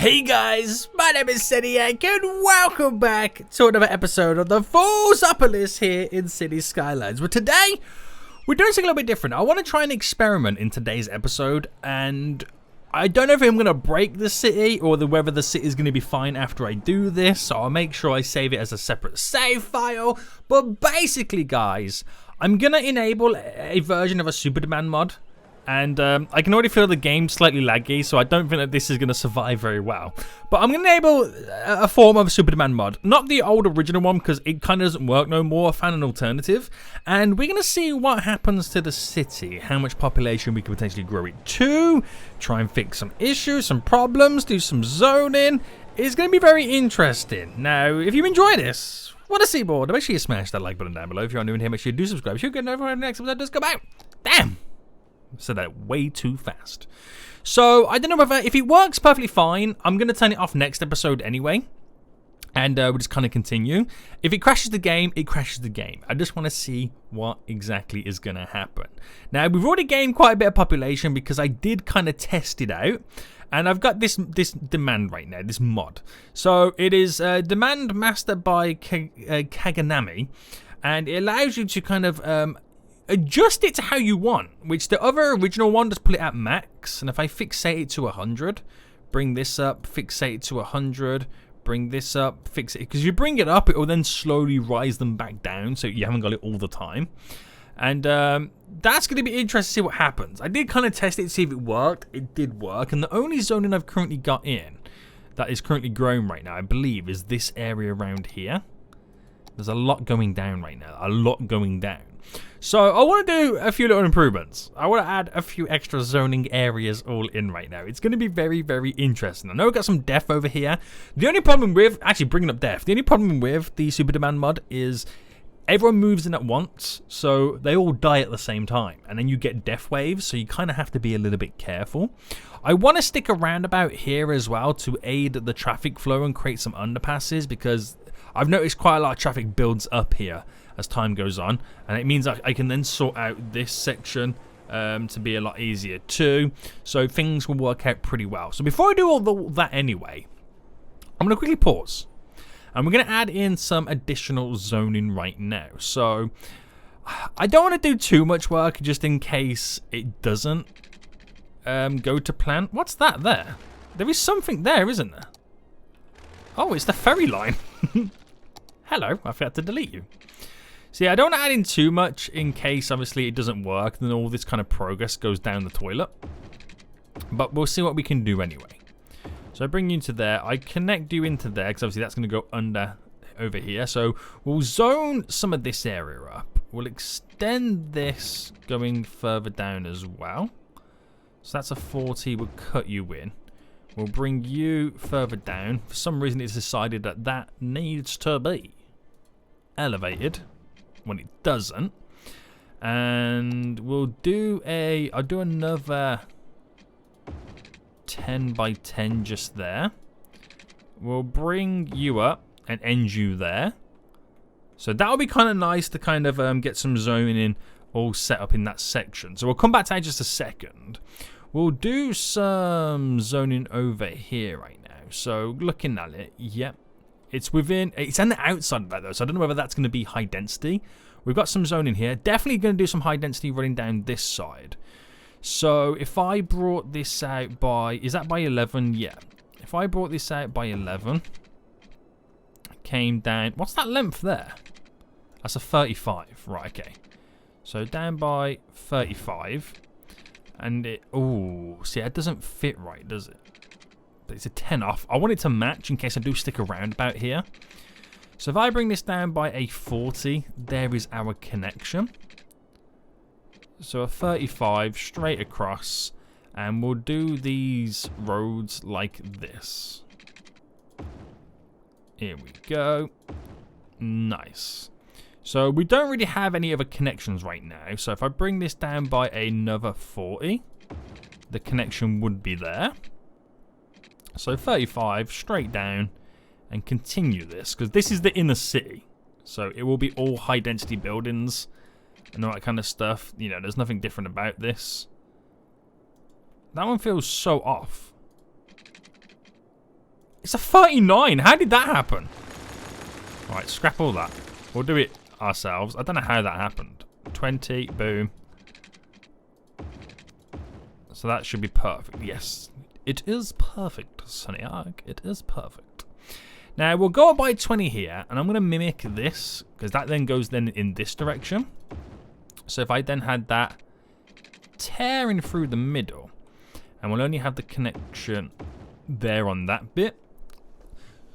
Hey guys, my name is Seniac and welcome back to another episode of the Foolsopolis here in City Skylines. But today, we're doing something a little bit different. I want to try an experiment in today's episode, and I don't know if I'm going to break the city or whether the city is going to be fine after I do this, so I'll make sure I save it as a separate save file. But basically, guys, I'm going to enable a version of a Super Demand mod. And I can already feel the game slightly laggy, so I don't think that this is going to survive very well. But I'm going to enable a form of Super Demand mod. Not the old original one, because it kind of doesn't work no more. I found an alternative. And we're going to see what happens to the city. How much population we can potentially grow it to. Try and fix some issues, some problems, do some zoning. It's going to be very interesting. Now, if you enjoy this, want to see more, make sure you smash that like button down below. If you're new in here, make sure you do subscribe. If you're good, when the next episode does come out. Damn! Said that way too fast. So I don't know whether, if it works perfectly fine, I'm going to turn it off next episode anyway. And we'll just kind of continue. If it crashes the game, it crashes the game. I just want to see what exactly is going to happen. Now, we've already gained quite a bit of population because I did kind of test it out. And I've got this demand right now, this mod. So it is Demand Mastered by Kaganami. And it allows you to kind of adjust it to how you want, which the other original one does put it at max. And if I fixate it to 100, bring this up, fixate it to 100, bring this up, fix it, because if you bring it up, it will then slowly rise them back down, so you haven't got it all the time. And that's going to be interesting to see what happens. I did kind of test it to see if it worked. It did work, and the only zoning I've currently got in that is currently growing right now, I believe, is this area around here. There's a lot going down right now, a lot going down. So I want to do a few little improvements. I want to add a few extra zoning areas all in right now. It's going to be very, very interesting. I know we've got some death over here. The only problem with, actually bringing up death, the only problem with the Super Demand mod is everyone moves in at once, so they all die at the same time. And then you get death waves, so you kind of have to be a little bit careful. I want to stick around about here as well to aid the traffic flow and create some underpasses, because I've noticed quite a lot of traffic builds up here as time goes on, and it means I can then sort out this section to be a lot easier too, so things will work out pretty well. So before I do all that anyway, I'm going to quickly pause, and we're going to add in some additional zoning right now. So I don't want to do too much work just in case it doesn't go to plan. What's that there? There is something there, isn't there? Oh, it's the ferry line. Hello, I forgot to delete you. So yeah, I don't want to add in too much in case, obviously, it doesn't work. Then all this kind of progress goes down the toilet. But we'll see what we can do anyway. So I bring you into there. I connect you into there, because obviously that's going to go over here. So we'll zone some of this area up. We'll extend this going further down as well. So that's a 40. We'll cut you in. We'll bring you further down. For some reason, it's decided that that needs to be elevated when it doesn't. And we'll do I'll do another 10 by 10 just there. We'll bring you up and end you there. So that'll be kind of nice to kind of get some zoning in all set up in that section. So we'll come back to that in just a second. We'll do some zoning over here right now. So looking at it, yep. It's on the outside of that though, so I don't know whether that's going to be high density. We've got some zoning here. Definitely going to do some high density running down this side. So if I brought this out by, is that by 11? Yeah. If I brought this out by 11, came down, what's that length there? That's a 35, right, okay. So down by 35. And it, oh, see, it doesn't fit right, does it? But it's a 10 off. I want it to match in case I do stick around about here. So if I bring this down by a 40, there is our connection. So a 35 straight across, and we'll do these roads like this. Here we go. Nice. So we don't really have any other connections right now. So if I bring this down by another 40, the connection would be there. So 35 straight down and continue this, because this is the inner city. So it will be all high density buildings and all that kind of stuff. You know, there's nothing different about this. That one feels so off. It's a 39. How did that happen? Alright, scrap all that. We'll do it ourselves. I don't know how that happened. 20, boom. So that should be perfect. Yes, it is perfect, Sunny Ark. It is perfect. Now, we'll go up by 20 here, and I'm going to mimic this, because that then goes then in this direction. So if I then had that tearing through the middle, and we'll only have the connection there on that bit.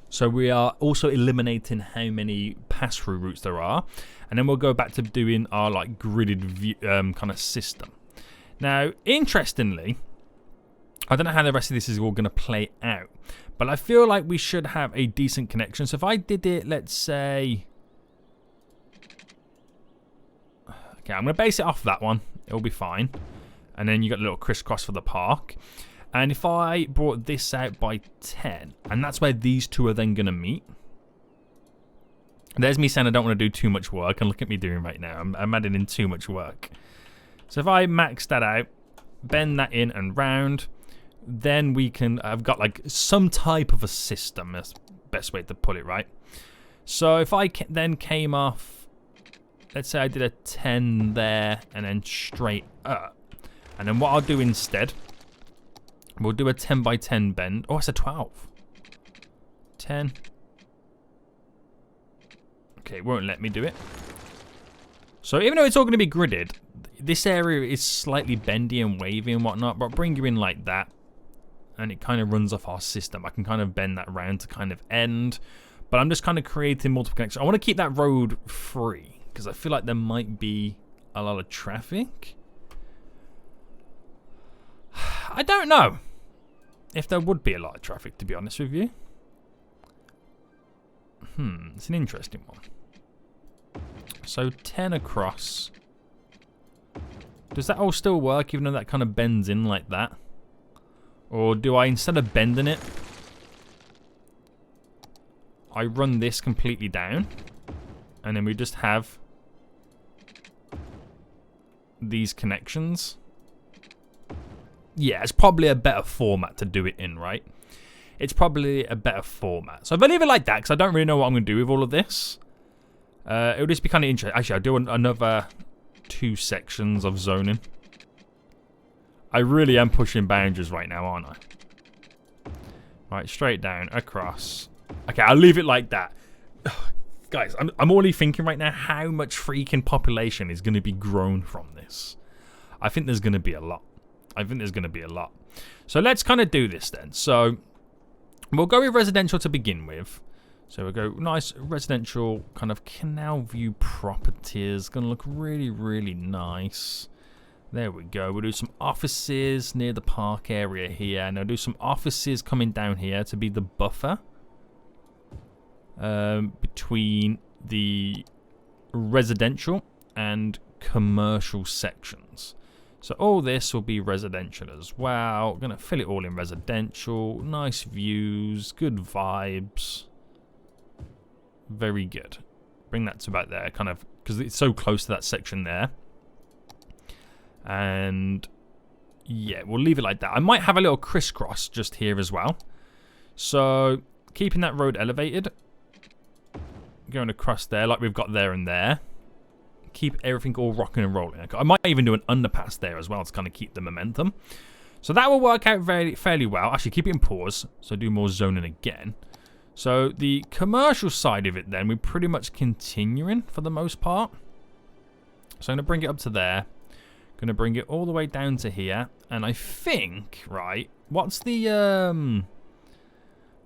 So we are also eliminating how many pass-through routes there are. And then we'll go back to doing our like gridded view, kind of system. Now, interestingly, I don't know how the rest of this is all going to play out. But I feel like we should have a decent connection. So if I did it, let's say... Okay, I'm going to base it off that one. It'll be fine. And then you got a little crisscross for the park. And if I brought this out by 10, and that's where these two are then going to meet. There's me saying I don't want to do too much work, and look at me doing right now. I'm adding in too much work. So if I max that out, bend that in and round, then we can, I've got like some type of a system. That's the best way to put it, right? So if I then came off, let's say I did a 10 there, and then straight up. And then what I'll do instead, we'll do a 10 by 10 bend. Oh, it's a 12. 10. Okay, it won't let me do it. So even though it's all going to be gridded, this area is slightly bendy and wavy and whatnot, but bring you in like that, and it kind of runs off our system. I can kind of bend that around to kind of end, but I'm just kind of creating multiple connections. I want to keep that road free, because I feel like there might be a lot of traffic. I don't know if there would be a lot of traffic, to be honest with you. It's an interesting one. So 10 across. Does that all still work, even though that kind of bends in like that? Or do I, instead of bending it, I run this completely down, and then we just have these connections? Yeah, it's probably a better format to do it in, right? It's probably a better format. So if I leave it like that, because I don't really know what I'm going to do with all of this, it'll just be kind of interesting. Actually, I'll do another 2 sections of zoning. I really am pushing boundaries right now, aren't I? Right, straight down, across. Okay, I'll leave it like that. Guys, I'm only thinking right now how much freaking population is going to be grown from this. I think there's going to be a lot. So let's kind of do this then. So we'll go with residential to begin with. So we'll go nice residential kind of canal view properties. Going to look really, really nice. There we go. We'll do some offices near the park area here. And I'll do some offices coming down here to be the buffer between the residential and commercial sections. So all this will be residential as well. Going to fill it all in residential. Nice views, good vibes. Very good. Bring that to about there, kind of, because it's so close to that section there. And yeah, we'll leave it like that. I might have a little crisscross just here as well. So keeping that road elevated, going across there like we've got there and there. Keep everything all rocking and rolling. I might even do an underpass there as well to kind of keep the momentum. So that will work out fairly well. Actually, keep it in pause, so do more zoning again. So the commercial side of it then, we're pretty much continuing for the most part. So I'm going to bring it up to there. Going to bring it all the way down to here. And I think, right, what's the... I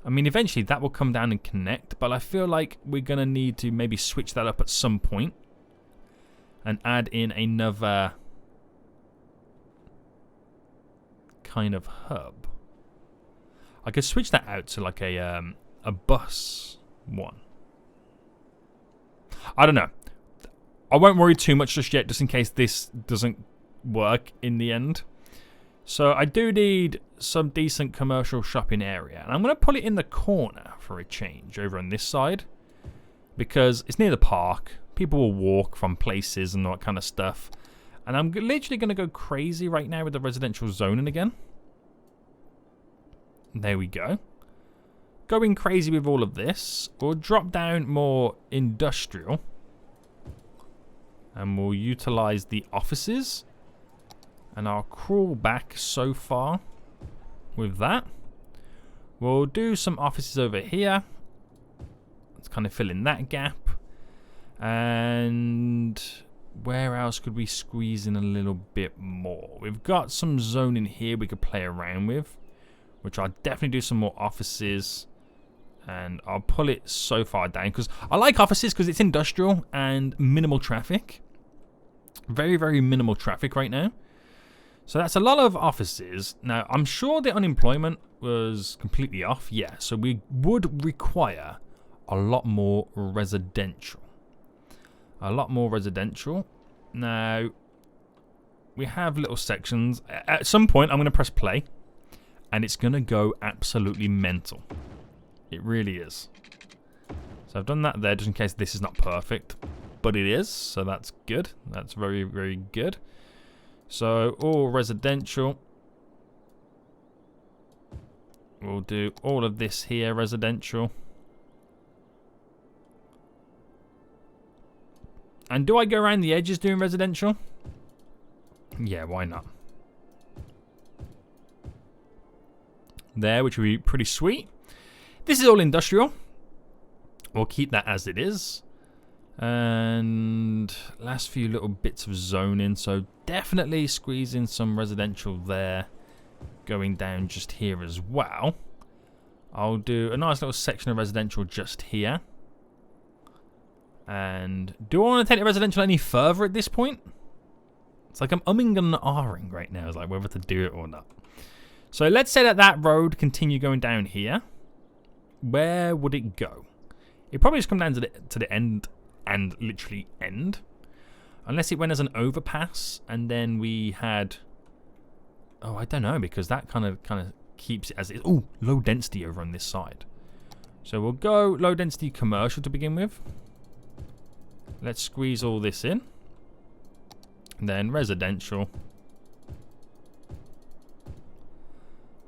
mean, eventually that will come down and connect, but I feel like we're going to need to maybe switch that up at some point. And add in another kind of hub. I could switch that out to like a bus one. I don't know. I won't worry too much just yet, just in case this doesn't work in the end. So I do need some decent commercial shopping area. And I'm going to put it in the corner for a change over on this side. Because it's near the park. People will walk from places and all that kind of stuff. And I'm literally going to go crazy right now with the residential zoning again. There we go. going crazy with all of this. We'll drop down more industrial. And we'll utilize the offices. And I'll crawl back so far with that. We'll do some offices over here. Let's kind of fill in that gap. And where else could we squeeze in a little bit more? We've got some zoning here we could play around with, which I'll definitely do some more offices. And I'll pull it so far down because I like offices because it's industrial and minimal traffic. Very, very minimal traffic right now. So that's a lot of offices. Now, I'm sure the unemployment was completely off. Yeah, so we would require a lot more residential. A lot more residential. Now, we have little sections. At some point, I'm going to press play. And it's going to go absolutely mental. It really is. So I've done that there just in case this is not perfect. But it is, so that's good. That's very, very good. So, all residential. We'll do all of this here, residential. And do I go around the edges doing residential? Yeah, why not? There, which would be pretty sweet. This is all industrial. We'll keep that as it is. And last few little bits of zoning. So definitely squeeze in some residential there. Going down just here as well. I'll do a nice little section of residential just here. And do I want to take the residential any further at this point? It's like I'm umming and ahhing right now. It's like whether to do it or not. So let's say that road continue going down here. Where would it go? It probably just come down to the end and literally end. Unless it went as an overpass and then we had... Oh, I don't know, because that kind of keeps it as it is. Oh, low density over on this side. So we'll go low density commercial to begin with. Let's squeeze all this in. And then residential.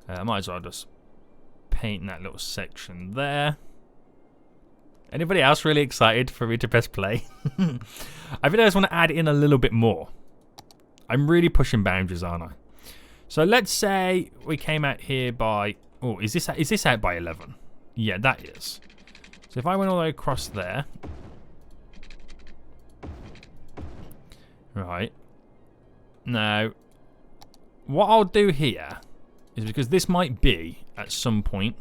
I might as well just paint that little section there. Anybody else really excited for me to press play? I think I just want to add in a little bit more. I'm really pushing boundaries, aren't I? So let's say we came out here by... Oh, is this out by 11? Yeah, that is. So if I went all the way across there... Right. Now, what I'll do here is because this might be at some point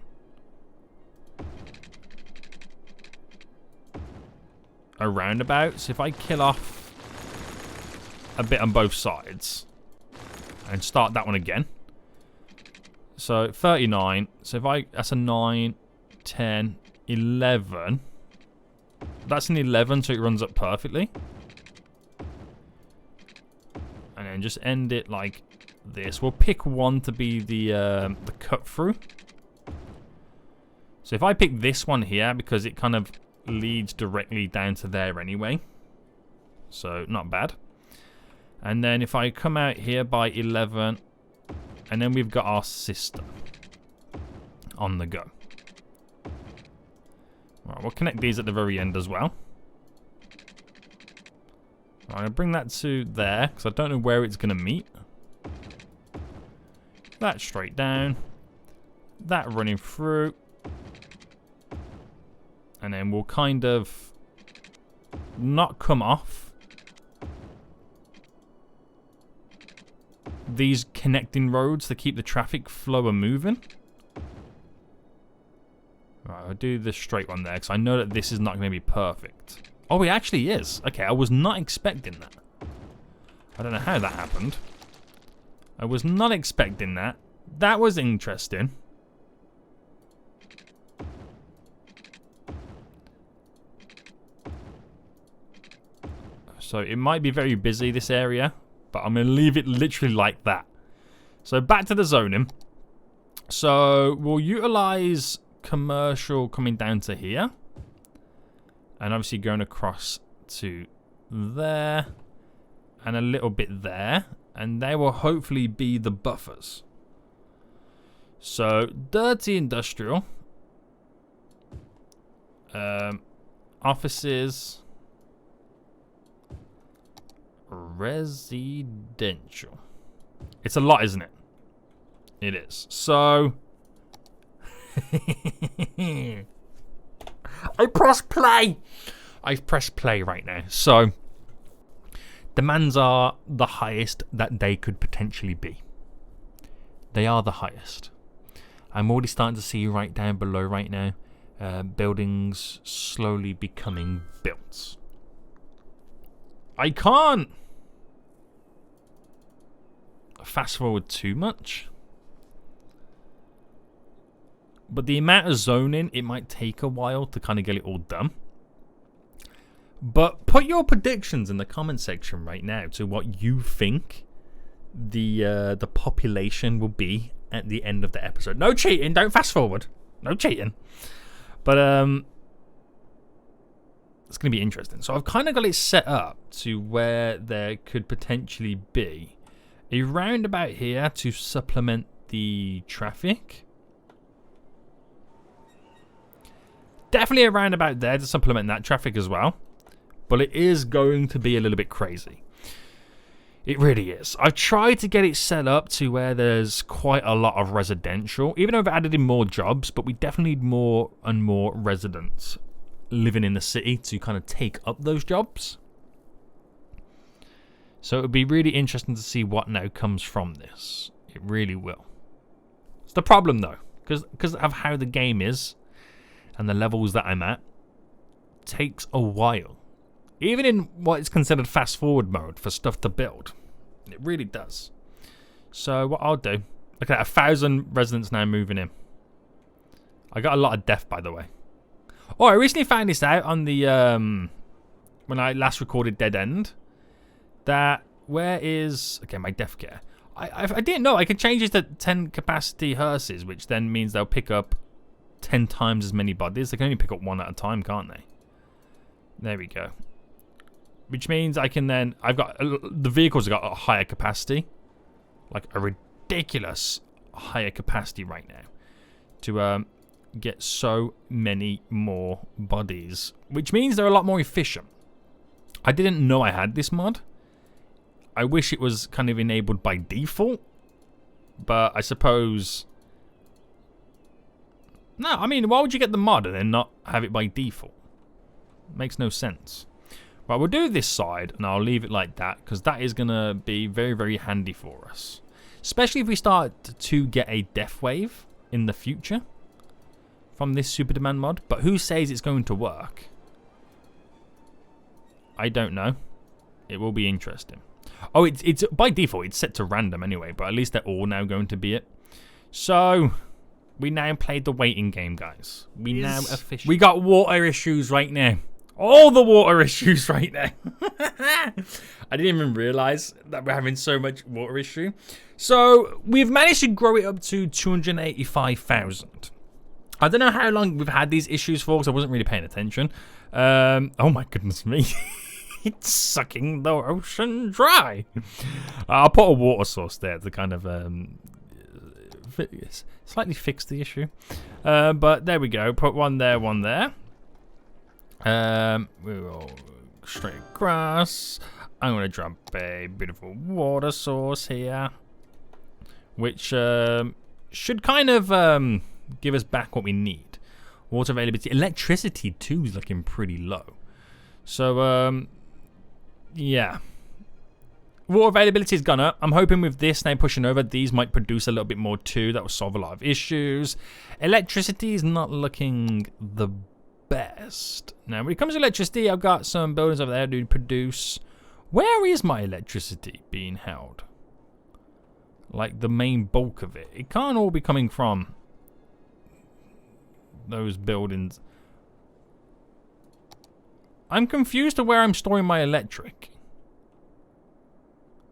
a roundabout. So if I kill off a bit on both sides and start that one again. So 39. So if that's a 9, 10, 11. That's an 11, so it runs up perfectly. And then just end it like this. We'll pick one to be the cut through. So if I pick this one here, because it kind of leads directly down to there anyway. So not bad. And then if I come out here by 11, and then we've got our system on the go. All right, we'll connect these at the very end as well. All right, I'll bring that to there, because I don't know where it's going to meet. That straight down. That running through. And then we'll kind of not come off these connecting roads to keep the traffic flow moving. Right, I'll do the straight one there because I know that this is not going to be perfect. Oh, it actually is. Okay, I was not expecting that. I don't know how that happened. I was not expecting that. That was interesting. So it might be very busy, this area, but I'm going to leave it literally like that. So back to the zoning. So we'll utilize commercial coming down to here. And obviously going across to there. And a little bit there. And they will hopefully be the buffers. So dirty industrial. Offices. Residential. It's a lot, isn't it? It is. So... I press play. I've pressed play right now. So... demands are the highest that they could potentially be. They are the highest. I'm already starting to see right down below right now. Buildings slowly becoming built. I can't fast forward too much. But the amount of zoning, it might take a while to kind of get it all done. But put your predictions in the comment section right now to what you think the population will be at the end of the episode. No cheating, don't fast forward. No cheating. But it's going to be interesting. So I've kind of got it set up to where there could potentially be a roundabout here to supplement the traffic. Definitely a roundabout there to supplement that traffic as well. But it is going to be a little bit crazy. It really is. I've tried to get it set up to where there's quite a lot of residential. Even though I've added in more jobs, but we definitely need more and more residents living in the city to kind of take up those jobs. So it would be really interesting to see what now comes from this. It really will. It's the problem though, because of how the game is and the levels that I'm at, it takes a while. Even in what is considered fast forward mode for stuff to build. It really does. So what I'll do, look at that, 1,000 residents now moving in. I got a lot of death, by the way. Oh, I recently found this out on the, when I last recorded Dead End. That, where is, okay, my death care. I didn't know I could change it to 10 capacity hearses, which then means they'll pick up 10 times as many bodies. They can only pick up one at a time, can't they? There we go. Which means I can then... I've got... The vehicles have got a higher capacity. Like a ridiculous higher capacity right now. To get so many more bodies. Which means they're a lot more efficient. I didn't know I had this mod. I wish it was kind of enabled by default. But I suppose... No, I mean, why would you get the mod and then not have it by default? Makes no sense. Right, we'll do this side, and I'll leave it like that, because that is going to be very, very handy for us. Especially if we start to get a death wave in the future from this super demand mod. But who says it's going to work? I don't know. It will be interesting. Oh, it's by default, it's set to random anyway, but at least they're all now going to be it. So... we now played the waiting game, guys. We now officially... We got water issues right now. All the water issues right now. I didn't even realize that we're having so much water issue. So, we've managed to grow it up to 285,000. I don't know how long we've had these issues for, because I wasn't really paying attention. Oh my goodness me. It's sucking the ocean dry. I'll put a water source there to kind of... slightly fix the issue. But there we go. Put one there, one there. We will straight across. I'm going to drop a beautiful water source here. Which should kind of give us back what we need. Water availability. Electricity too is looking pretty low. So, yeah. Water availability has gone up. I'm hoping with this now pushing over, these might produce a little bit more too. That will solve a lot of issues. Electricity is not looking the best. Now, when it comes to electricity, I've got some buildings over there to produce. Where is my electricity being held? Like the main bulk of it. It can't all be coming from those buildings. I'm confused to where I'm storing my electric.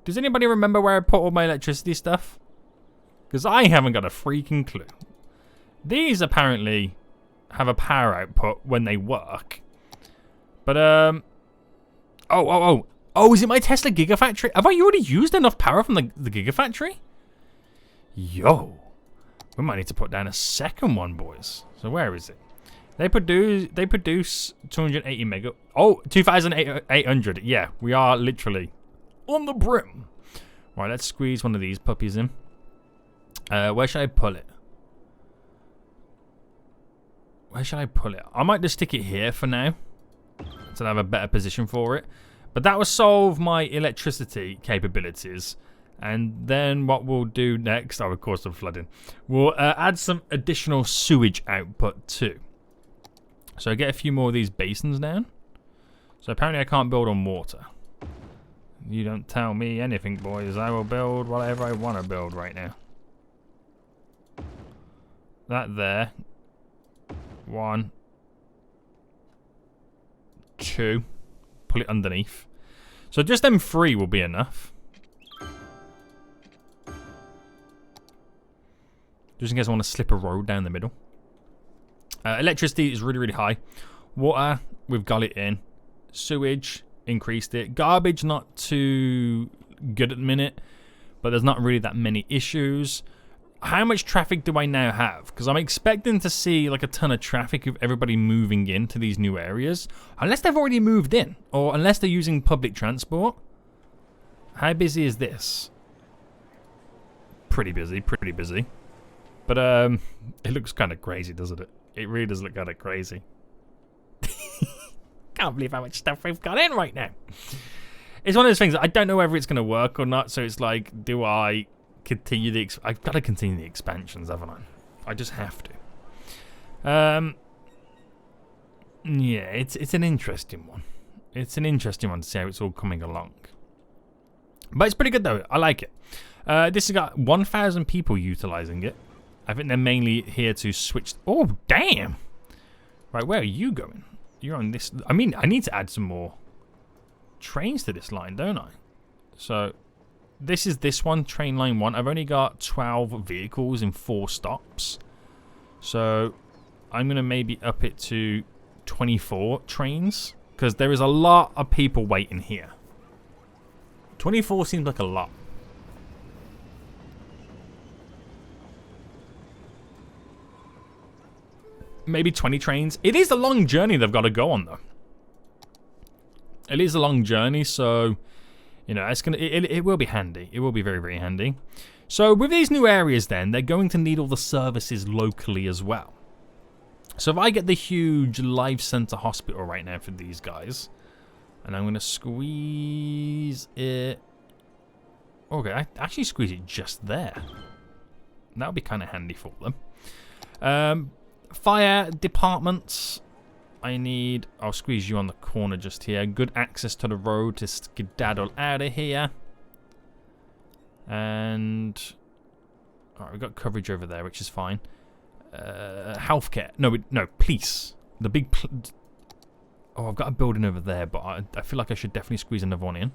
Does anybody remember where I put all my electricity stuff? Because I haven't got a freaking clue. These apparently have a power output when they work. But, Oh, is it my Tesla Gigafactory? Have I already used enough power from the Gigafactory? Yo. We might need to put down a second one, boys. So where is it? They produce 280 mega. Oh, 2,800. Yeah, we are literally on the brim. Right, let's squeeze one of these puppies in. Where should I pull it? Where should I pull it? I might just stick it here for now, so I have a better position for it. But that will solve my electricity capabilities. And then what we'll do next, of course, the flooding. We'll add some additional sewage output too. So get a few more of these basins down. So apparently I can't build on water. You don't tell me anything, boys. I will build whatever I want to build right now. That there. 1, 2. Pull it underneath. So just them 3 will be enough. Just in case I want to slip a road down the middle. Electricity is really, really high. Water, we've got it in. Sewage, increased it. Garbage, not too good at the minute. But there's not really that many issues. How much traffic do I now have? Because I'm expecting to see like a ton of traffic of everybody moving into these new areas. Unless they've already moved in. Or unless they're using public transport. How busy is this? Pretty busy, pretty busy. But it looks kind of crazy, doesn't it? It really does look kind of crazy. Can't believe how much stuff we've got in right now. It's one of those things that I don't know whether it's going to work or not. So it's like, do I continue the... I've got to continue the expansions, haven't I? I just have to. Yeah, it's an interesting one. It's an interesting one to see how it's all coming along. But it's pretty good, though. I like it. This has got 1,000 people utilizing it. I think they're mainly here to switch... Oh, damn! Right, where are you going? You're on this... I mean, I need to add some more trains to this line, don't I? So, this is this one, train line 1. I've only got 12 vehicles in 4 stops. So, I'm going to maybe up it to 24 trains. Because there is a lot of people waiting here. 24 seems like a lot. Maybe 20 trains. It is a long journey they've got to go on, though. It is a long journey, so you know it will be handy. It will be very, very handy. So with these new areas, then they're going to need all the services locally as well. So if I get the huge life center hospital right now for these guys, and I'm going to squeeze it. Okay, I actually squeeze it just there. That would be kind of handy for them. Fire departments. I need... I'll squeeze you on the corner just here. Good access to the road to skedaddle out of here. And... Alright, we've got coverage over there, which is fine. Healthcare. No, police. The big... Oh, I've got a building over there, but I feel like I should definitely squeeze another one in.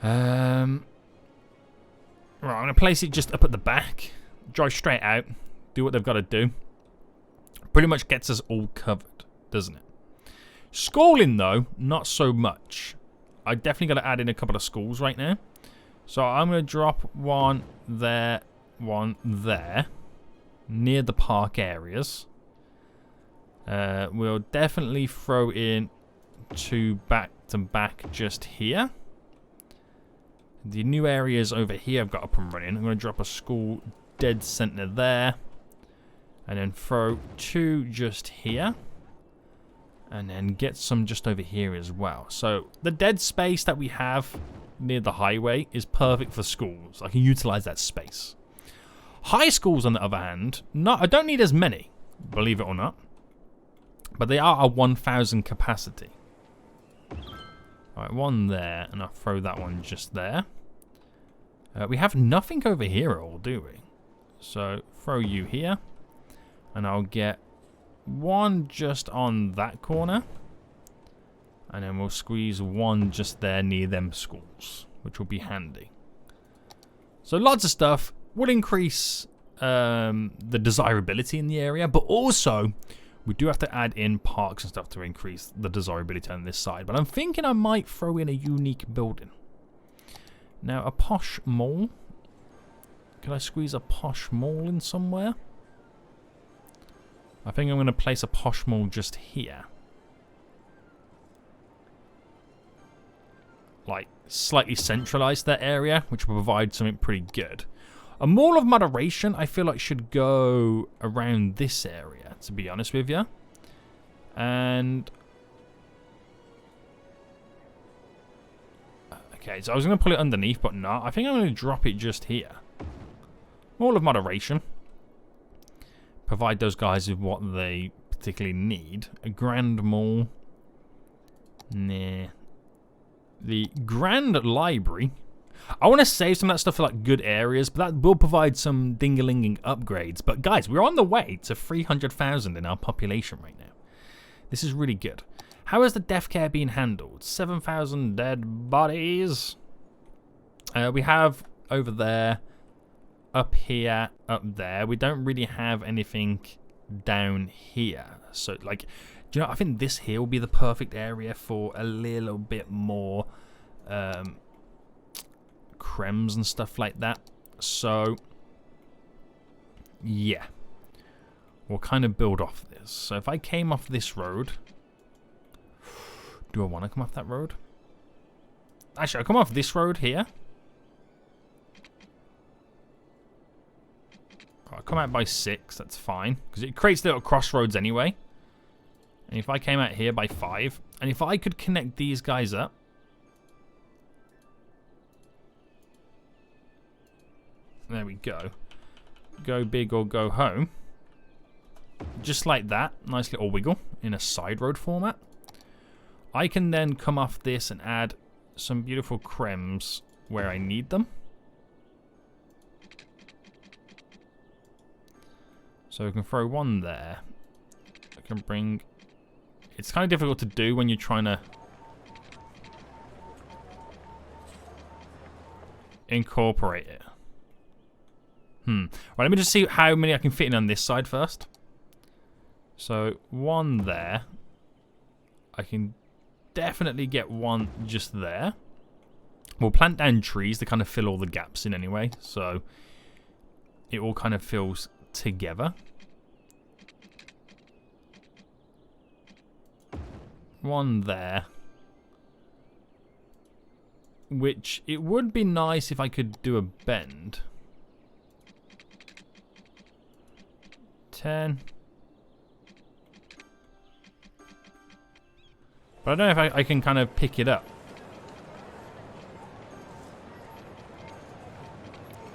Right, I'm going to place it just up at the back. Drive straight out. Do what they've got to do. Pretty much gets us all covered, doesn't it? Schooling, though, not so much. I definitely got to add in a couple of schools right now. So I'm going to drop one there, near the park areas. We'll definitely throw in 2 back-to-back just here. The new areas over here I've got up and running. I'm going to drop a school dead center there. And then throw 2 just here. And then get some just over here as well. So the dead space that we have near the highway is perfect for schools. I can utilize that space. High schools, on the other hand, I don't need as many, believe it or not. But they are a 1,000 capacity. Alright, 1 there. And I'll throw that one just there. We have nothing over here at all, do we? So throw you here. And I'll get 1 just on that corner. And then we'll squeeze 1 just there near them schools, which will be handy. So lots of stuff. Will increase the desirability in the area. But also, we do have to add in parks and stuff to increase the desirability on this side. But I'm thinking I might throw in a unique building. Now, a posh mall. Can I squeeze a posh mall in somewhere? I think I'm going to place a posh mall just here. Like, slightly centralize that area, which will provide something pretty good. A mall of moderation, I feel like, should go around this area, to be honest with you. And... okay, so I was going to pull it underneath, but no. I think I'm going to drop it just here. Mall of moderation. Provide those guys with what they particularly need. A grand mall. Nah. The grand library. I want to save some of that stuff for like good areas, but that will provide some ding-a-linging upgrades. But guys, we're on the way to 300,000 in our population right now. This is really good. How is the death care being handled? 7,000 dead bodies. We have over there, up here, up there. We don't really have anything down here. So, like, do you know, I think this here will be the perfect area for a little bit more crems and stuff like that. So, yeah. We'll kind of build off this. So, if I came off this road... do I want to come off that road? Actually, I'll come off this road here. I'll come out by 6, that's fine. Because it creates little crossroads anyway. And if I came out here by 5, and if I could connect these guys up. There we go. Go big or go home. Just like that. Nice little wiggle in a side road format. I can then come off this and add some beautiful crems where I need them. So I can throw one there. I can bring... it's kind of difficult to do when you're trying to incorporate it. Right, let me just see how many I can fit in on this side first. So one there. I can definitely get one just there. We'll plant down trees to kind of fill all the gaps in anyway, so it all kind of fills together. One there. Which, it would be nice if I could do a bend. 10. But I don't know if I can kind of pick it up.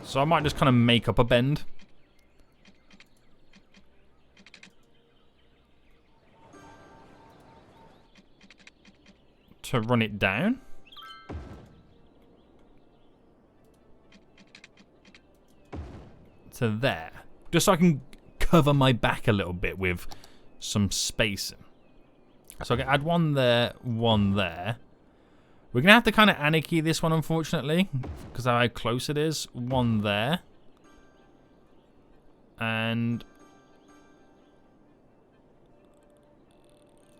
So I might just kind of make up a bend. To run it down. To there. Just so I can cover my back a little bit with some spacing. So I can add one there, one there. We're going to have to kind of anarchy this one, unfortunately, because of how close it is. One there. And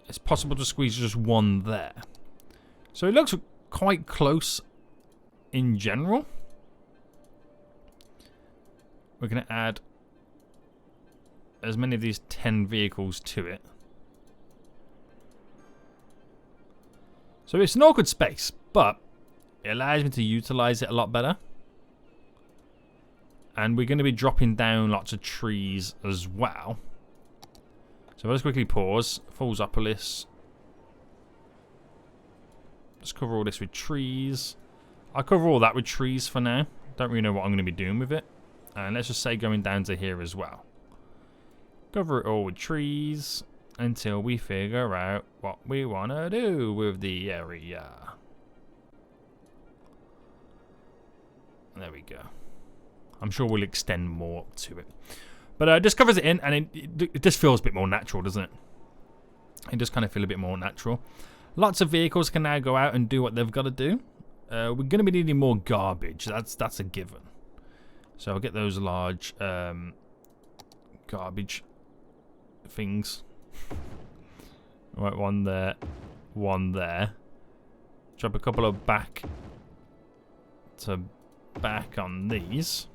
it's possible to squeeze just one there. So it looks quite close in general. We're going to add as many of these 10 vehicles to it. So it's an awkward space, but it allows me to utilize it a lot better. And we're going to be dropping down lots of trees as well. So let's quickly pause. Foolsopolis. Let's cover all this with trees. I'll cover all that with trees for now. Don't really know what I'm going to be doing with it. And let's just say going down to here as well. Cover it all with trees until we figure out what we want to do with the area. There we go. I'm sure we'll extend more to it. But it just covers it in, and it just feels a bit more natural, doesn't it? It just kind of feel a bit more natural. Lots of vehicles can now go out and do what they've got to do. We're going to be needing more garbage. That's a given. So I'll get those large garbage things. Right, one there, one there. Drop a couple of back to back on these.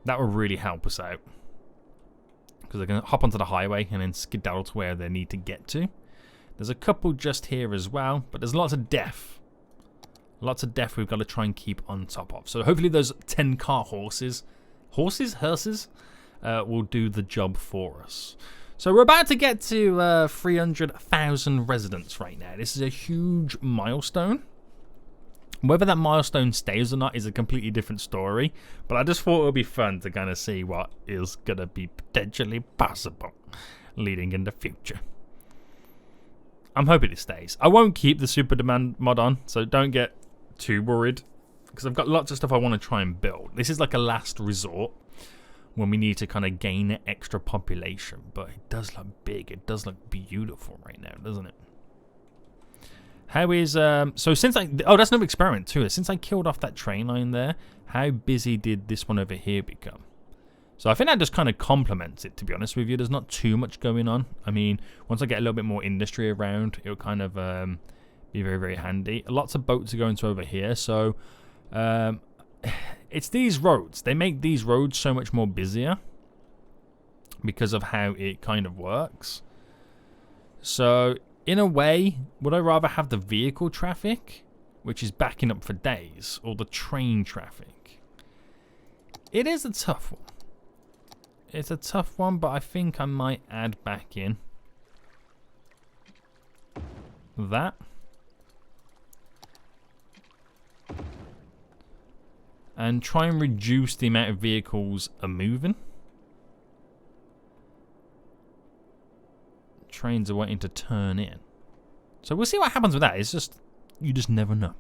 That will really help us out because they're going to hop onto the highway and then skedaddle to where they need to get to. There's a couple just here as well, but there's lots of death. Lots of death we've got to try and keep on top of. So hopefully those 10-car hearses, will do the job for us. So we're about to get to 300,000 residents right now. This is a huge milestone. Whether that milestone stays or not is a completely different story. But I just thought it would be fun to kind of see what is going to be potentially possible leading in the future. I'm hoping it stays. I won't keep the super demand mod on, so don't get too worried. Because I've got lots of stuff I want to try and build. This is like a last resort when we need to kind of gain extra population. But it does look big. It does look beautiful right now, doesn't it? How is, so since that's another experiment too. Since I killed off that train line there, how busy did this one over here become? So I think that just kind of complements it, to be honest with you. There's not too much going on. I mean, once I get a little bit more industry around, it'll kind of be very, very handy. Lots of boats are going to over here, so it's these roads. They make these roads so much more busier because of how it kind of works. So in a way, would I rather have the vehicle traffic, which is backing up for days, or the train traffic? It is a tough one. It's a tough one, but I think I might add back in that. And try and reduce the amount of vehicles are moving. Trains are waiting to turn in. So we'll see what happens with that. It's just, you just never know.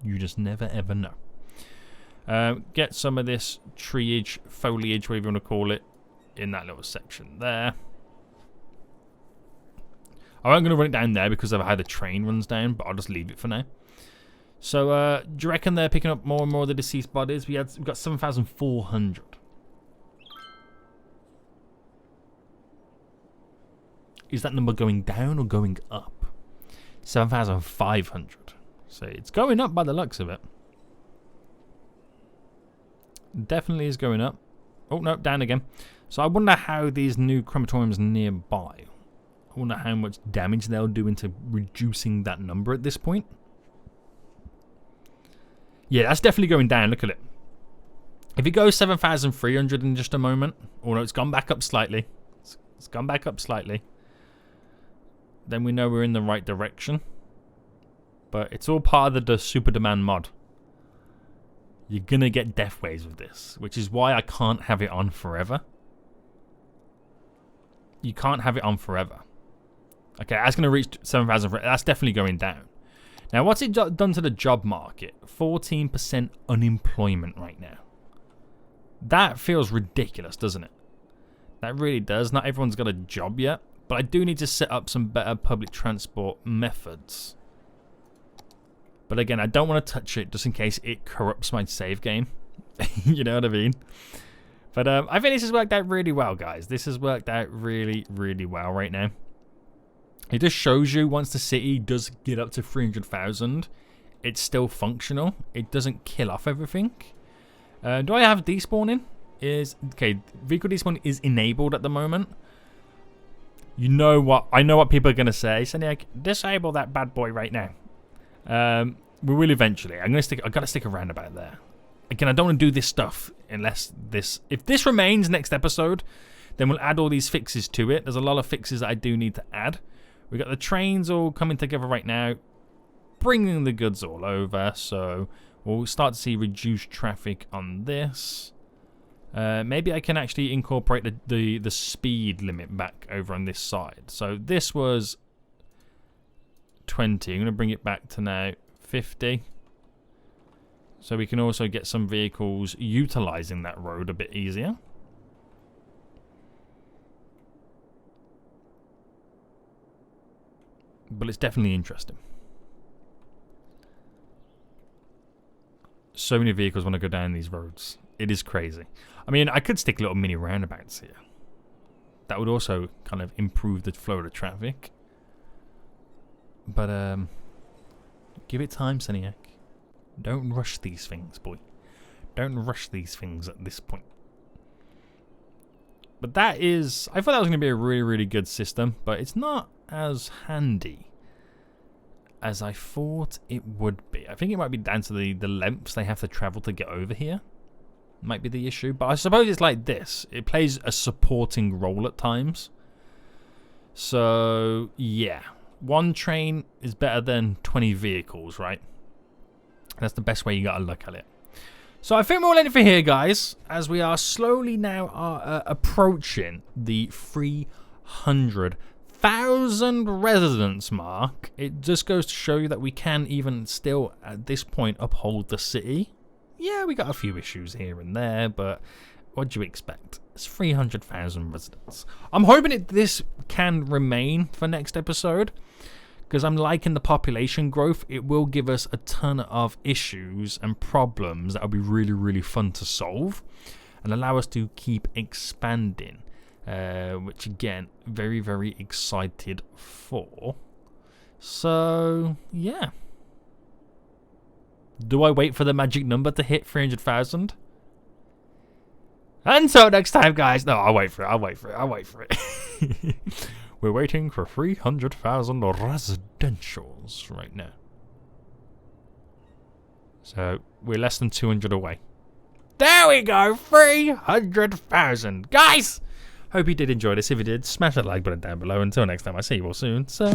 You just never ever know. Get some of this treeage, foliage, whatever you want to call it, in that little section there. I'm going to run it down there because of how the train runs down, but I'll just leave it for now. So, do you reckon they're picking up more and more of the deceased bodies? We've got 7,400. Is that number going down or going up? 7,500. So it's going up by the looks of it. Definitely is going up. Oh, no, down again. So I wonder how these new crematoriums nearby, I wonder how much damage they'll do into reducing that number at this point. Yeah, that's definitely going down. Look at it. If it goes 7,300 in just a moment, oh no, it's gone back up slightly. It's gone back up slightly. Then we know we're in the right direction. But it's all part of the super demand mod. You're going to get death waves with this, which is why I can't have it on forever. You can't have it on forever. Okay, that's going to reach 7,000. That's definitely going down. Now, what's it done to the job market? 14% unemployment right now. That feels ridiculous, doesn't it? That really does. Not everyone's got a job yet. But I do need to set up some better public transport methods. But again, I don't want to touch it just in case it corrupts my save game. You know what I mean? But I think this has worked out really well, guys. This has worked out really, really well right now. It just shows you once the city does get up to 300,000, it's still functional. It doesn't kill off everything. Do I have despawning? Okay, vehicle despawn is enabled at the moment. You know what? I know what people are going to say. So disable that bad boy right now. We will eventually. I've got to stick around about there. Again, I don't want to do this stuff unless this... If this remains next episode, then we'll add all these fixes to it. There's a lot of fixes that I do need to add. We've got the trains all coming together right now, bringing the goods all over. So we'll start to see reduced traffic on this. Maybe I can actually incorporate the speed limit back over on this side. So this was 20. I'm going to bring it back to now 50. So we can also get some vehicles utilizing that road a bit easier. But it's definitely interesting. So many vehicles want to go down these roads. It is crazy. I mean, I could stick little mini roundabouts here. That would also kind of improve the flow of the traffic. But, give it time, Seniac. Don't rush these things, boy. Don't rush these things at this point. But that is... I thought that was going to be a really, really good system, but it's not as handy as I thought it would be. I think it might be down to the lengths they have to travel to get over here. Might be the issue, but I suppose it's like this. It plays a supporting role at times. So, yeah. One train is better than 20 vehicles, right? That's the best way you gotta look at it. So I think we'll end it for here, guys, as we are slowly now approaching the 300,000 residents mark. It just goes to show you that we can even still, at this point, uphold the city. Yeah, we got a few issues here and there, but what do you expect? It's 300,000 residents. I'm hoping this can remain for next episode, because I'm liking the population growth. It will give us a ton of issues and problems that will be really, really fun to solve and allow us to keep expanding, which again, very, very excited for. So, yeah. Do I wait for the magic number to hit 300,000? Until next time, guys. No, I'll wait for it. We're waiting for 300,000 residentials right now. So, we're less than 200 away. There we go, 300,000. Guys, hope you did enjoy this. If you did, smash that like button down below. Until next time, I see you all soon. So...